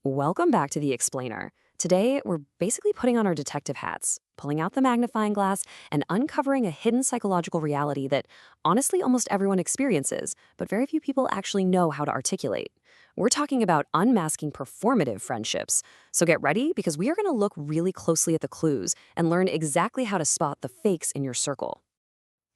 Welcome back to The Explainer. Today, we're basically putting on our detective hats, pulling out the magnifying glass, and uncovering a hidden psychological reality that, honestly, almost everyone experiences, but very few people actually know how to articulate. We're talking about unmasking performative friendships. So get ready, because we are going to look really closely at the clues and learn exactly how to spot the fakes in your circle.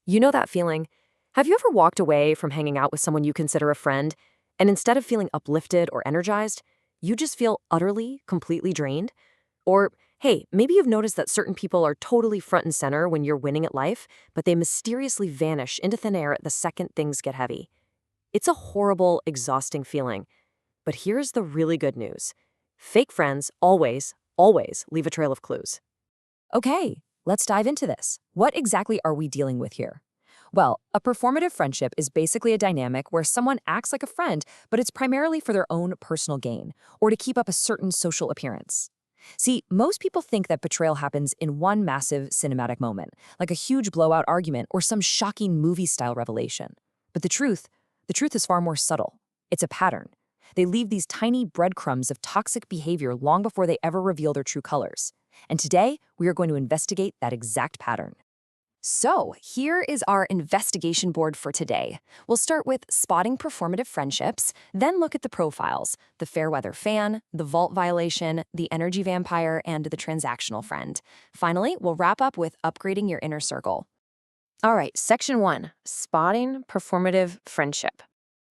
You know that feeling? Have you ever walked away from hanging out with someone you consider a friend, and instead of feeling uplifted or energized, you just feel utterly, completely drained? Or, hey, maybe you've noticed that certain people are totally front and center when you're winning at life, but they mysteriously vanish into thin air the second things get heavy. It's a horrible, exhausting feeling. But here's the really good news. Fake friends always, always leave a trail of clues. Okay, let's dive into this. What exactly are we dealing with here? Well, a performative friendship is basically a dynamic where someone acts like a friend, but it's primarily for their own personal gain, or to keep up a certain social appearance. See, most people think that betrayal happens in one massive cinematic moment, like a huge blowout argument or some shocking movie-style revelation. But the truth is far more subtle. It's a pattern. They leave these tiny breadcrumbs of toxic behavior long before they ever reveal their true colors. And today, we are going to investigate that exact pattern. So, here is our investigation board for today. We'll start with spotting performative friendships, then look at the profiles: the fair weather fan, the vault violation, the energy vampire, and the transactional friend. Finally, we'll wrap up with upgrading your inner circle. All right, section 1, spotting performative friendship.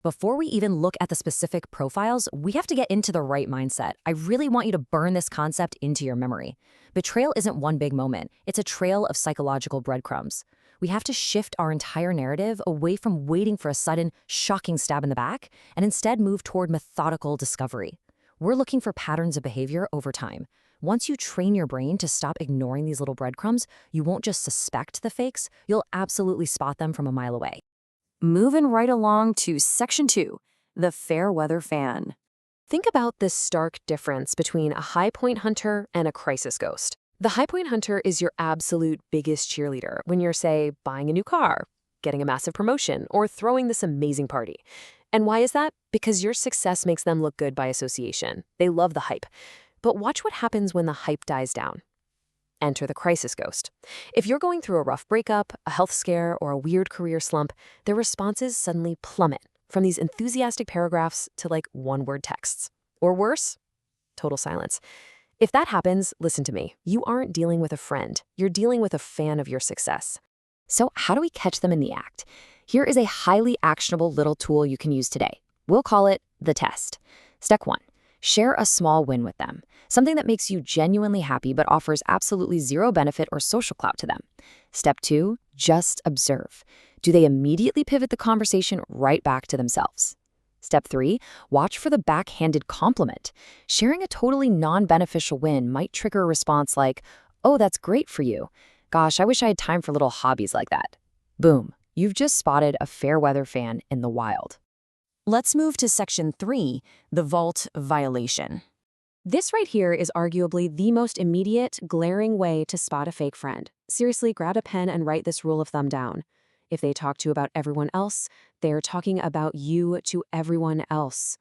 Before we even look at the specific profiles, we have to get into the right mindset. I really want you to burn this concept into your memory. Betrayal isn't one big moment. It's a trail of psychological breadcrumbs. We have to shift our entire narrative away from waiting for a sudden, shocking stab in the back and instead move toward methodical discovery. We're looking for patterns of behavior over time. Once you train your brain to stop ignoring these little breadcrumbs, you won't just suspect the fakes, you'll absolutely spot them from a mile away. Moving right along to section 2, the fair weather fan. Think about this stark difference between a high point hunter and a crisis ghost. The high point hunter is your absolute biggest cheerleader when you're, say, buying a new car, getting a massive promotion, or throwing this amazing party. And why is that? Because your success makes them look good by association. They love the hype. But watch what happens when the hype dies down. Enter the crisis ghost. If you're going through a rough breakup, a health scare, or a weird career slump, their responses suddenly plummet from these enthusiastic paragraphs to like one-word texts. Or worse, total silence. If that happens, listen to me. You aren't dealing with a friend. You're dealing with a fan of your success. So how do we catch them in the act? Here is a highly actionable little tool you can use today. We'll call it the test. Step 1. Share a small win with them, something that makes you genuinely happy but offers absolutely zero benefit or social clout to them. Step 2, just observe. Do they immediately pivot the conversation right back to themselves? Step 3, watch for the backhanded compliment. Sharing a totally non-beneficial win might trigger a response like, "Oh, that's great for you. Gosh, I wish I had time for little hobbies like that." Boom, you've just spotted a fair weather fan in the wild. Let's move to section 3, the vault violation. This right here is arguably the most immediate, glaring way to spot a fake friend. Seriously, grab a pen and write this rule of thumb down. If they talk to you about everyone else, they're talking about you to everyone else.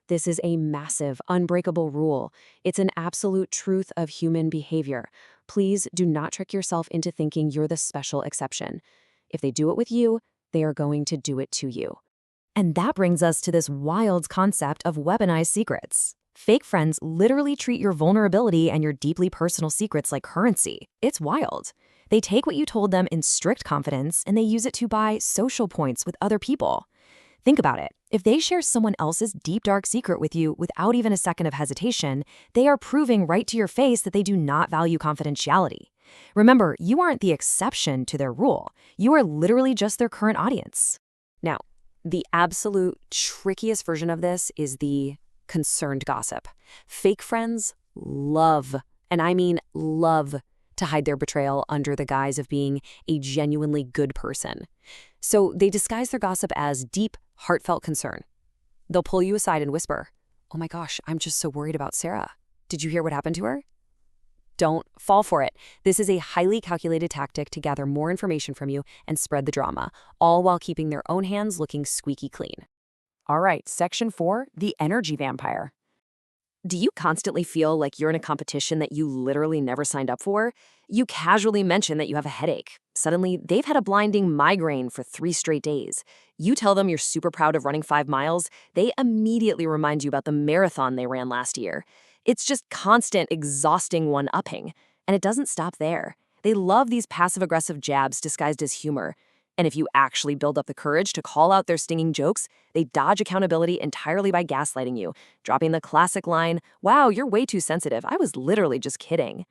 This is a massive, unbreakable rule. It's an absolute truth of human behavior. Please do not trick yourself into thinking you're the special exception. If they do it with you, they are going to do it to you. And that brings us to this wild concept of weaponized secrets. Fake friends literally treat your vulnerability and your deeply personal secrets like currency. It's wild. They take what you told them in strict confidence and they use it to buy social points with other people. Think about it. If they share someone else's deep, dark secret with you without even a second of hesitation, they are proving right to your face that they do not value confidentiality. Remember, you aren't the exception to their rule. You are literally just their current audience. Now, the absolute trickiest version of this is the concerned gossip. Fake friends love, and I mean love, to hide their betrayal under the guise of being a genuinely good person. So they disguise their gossip as deep, heartfelt concern. They'll pull you aside and whisper, "Oh my gosh, I'm just so worried about Sarah. Did you hear what happened to her?" Don't fall for it. This is a highly calculated tactic to gather more information from you and spread the drama, all while keeping their own hands looking squeaky clean. All right, section 4, the energy vampire. Do you constantly feel like you're in a competition that you literally never signed up for? You casually mention that you have a headache. Suddenly, they've had a blinding migraine for 3 straight days. You tell them you're super proud of running 5 miles, they immediately remind you about the marathon they ran last year. It's just constant, exhausting one-upping. And it doesn't stop there. They love these passive-aggressive jabs disguised as humor. And if you actually build up the courage to call out their stinging jokes, they dodge accountability entirely by gaslighting you, dropping the classic line, "Wow, you're way too sensitive. I was literally just kidding."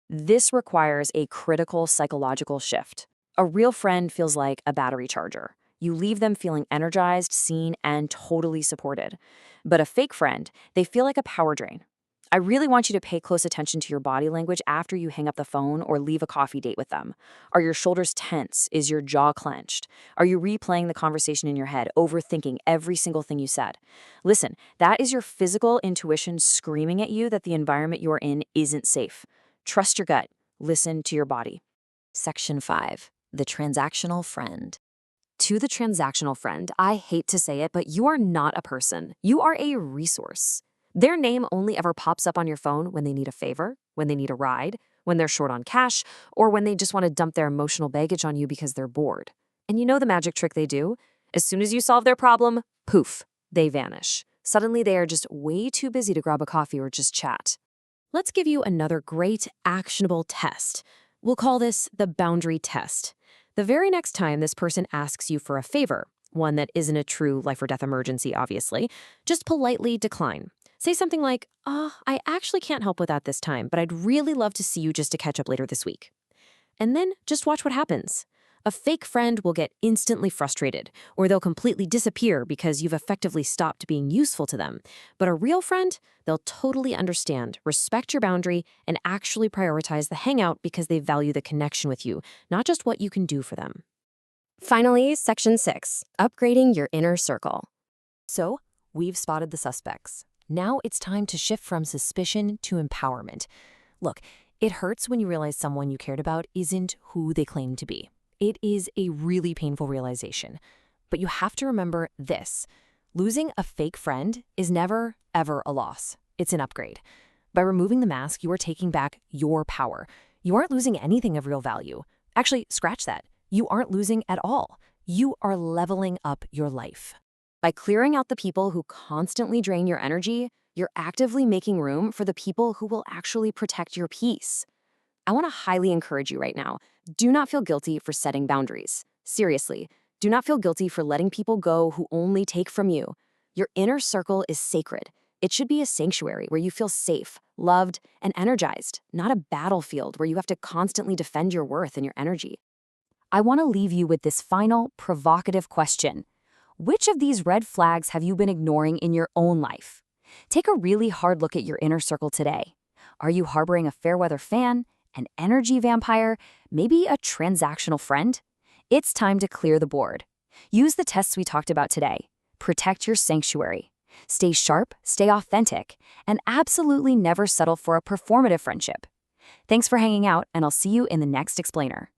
This requires a critical psychological shift. A real friend feels like a battery charger. You leave them feeling energized, seen, and totally supported. But a fake friend, they feel like a power drain. I really want you to pay close attention to your body language after you hang up the phone or leave a coffee date with them. Are your shoulders tense? Is your jaw clenched? Are you replaying the conversation in your head, overthinking every single thing you said? Listen, that is your physical intuition screaming at you that the environment you're in isn't safe. Trust your gut. Listen to your body. Section 5. The Transactional Friend. To the transactional friend, I hate to say it, but you are not a person. You are a resource. Their name only ever pops up on your phone when they need a favor, when they need a ride, when they're short on cash, or when they just want to dump their emotional baggage on you because they're bored. And you know the magic trick they do? As soon as you solve their problem, poof, they vanish. Suddenly they are just way too busy to grab a coffee or just chat. Let's give you another great, actionable test. We'll call this the boundary test. The very next time this person asks you for a favor, one that isn't a true life or death emergency, obviously, just politely decline. Say something like, I actually can't help with that this time, but I'd really love to see you just to catch up later this week. And then just watch what happens. A fake friend will get instantly frustrated, or they'll completely disappear because you've effectively stopped being useful to them. But a real friend, they'll totally understand, respect your boundary, and actually prioritize the hangout because they value the connection with you, not just what you can do for them. Finally, Section 6, upgrading your inner circle. So, we've spotted the suspects. Now it's time to shift from suspicion to empowerment. Look, it hurts when you realize someone you cared about isn't who they claim to be. It is a really painful realization. But you have to remember this. Losing a fake friend is never, ever a loss. It's an upgrade. By removing the mask, you are taking back your power. You aren't losing anything of real value. Actually, scratch that. You aren't losing at all. You are leveling up your life. By clearing out the people who constantly drain your energy, you're actively making room for the people who will actually protect your peace. I want to highly encourage you right now. Do not feel guilty for setting boundaries. Seriously, do not feel guilty for letting people go who only take from you. Your inner circle is sacred. It should be a sanctuary where you feel safe, loved, and energized, not a battlefield where you have to constantly defend your worth and your energy. I want to leave you with this final, provocative question. Which of these red flags have you been ignoring in your own life? Take a really hard look at your inner circle today. Are you harboring a fair-weather fan, an energy vampire, maybe a transactional friend? It's time to clear the board. Use the tests we talked about today. Protect your sanctuary. Stay sharp, stay authentic, and absolutely never settle for a performative friendship. Thanks for hanging out, and I'll see you in the next explainer.